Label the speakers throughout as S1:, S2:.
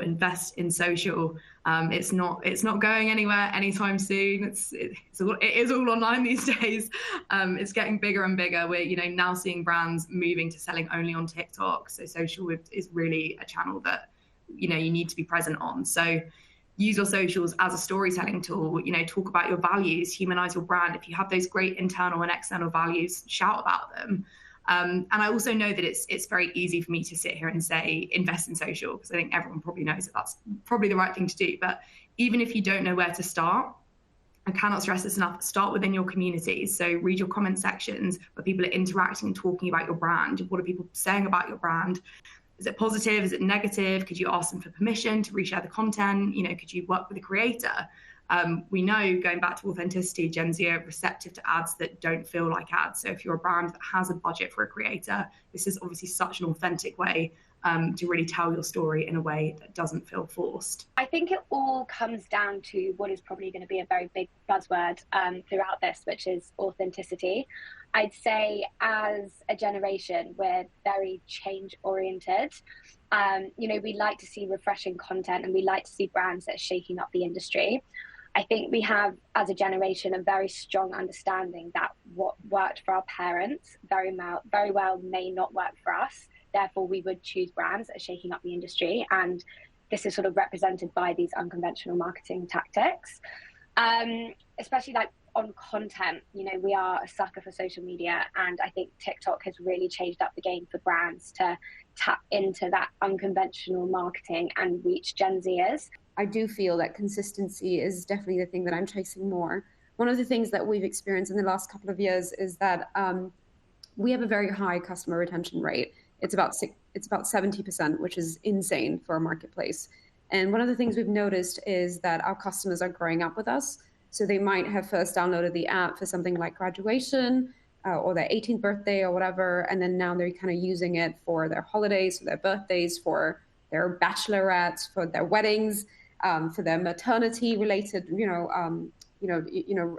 S1: invest in social. It's not going anywhere anytime soon. It is all online these days. It's getting bigger and bigger. We're now seeing brands moving to selling only on TikTok. So social is really a channel that you need to be present on. So use your socials as a storytelling tool. Talk about your values, humanize your brand. If you have those great internal and external values, shout about them. And I also know that it's very easy for me to sit here and say invest in social, because I think everyone probably knows that that's probably the right thing to do. But even if you don't know where to start, I cannot stress this enough, start within your communities. So read your comment sections where people are interacting and talking about your brand. What are people saying about your brand? Is it positive? Is it negative? Could you ask them for permission to reshare the content? Could you work with a creator? We know, going back to authenticity, Gen Z are receptive to ads that don't feel like ads. So if you're a brand that has a budget for a creator, this is obviously such an authentic way to really tell your story in a way that doesn't feel forced.
S2: I think it all comes down to what is probably going to be a very big buzzword throughout this, which is authenticity. I'd say as a generation, we're very change oriented. We like to see refreshing content, and we like to see brands that are shaking up the industry. I think we have, as a generation, a very strong understanding that what worked for our parents very well may not work for us. Therefore, we would choose brands that are shaking up the industry. And this is sort of represented by these unconventional marketing tactics, especially like on content. We are a sucker for social media, and I think TikTok has really changed up the game for brands to tap into that unconventional marketing and reach Gen Zers.
S3: I do feel that consistency is definitely the thing that I'm chasing more. One of the things that we've experienced in the last couple of years is that we have a very high customer retention rate. It's about 70%, which is insane for a marketplace. And one of the things we've noticed is that our customers are growing up with us. So they might have first downloaded the app for something like graduation or their 18th birthday or whatever. And then now they're kind of using it for their holidays, for their birthdays, for their bachelorettes, for their weddings, for their maternity related,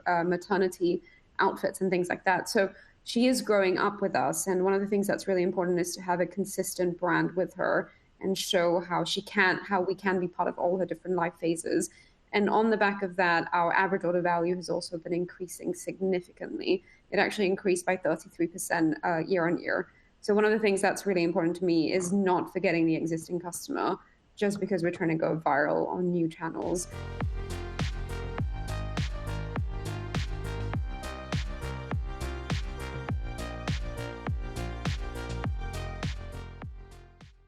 S3: maternity outfits and things like that. So she is growing up with us. And one of the things that's really important is to have a consistent brand with her and show how we can be part of all her different life phases. And on the back of that, our average order value has also been increasing significantly. It actually increased by 33% year on year. So one of the things that's really important to me is not forgetting the existing customer just because we're trying to go viral on new channels.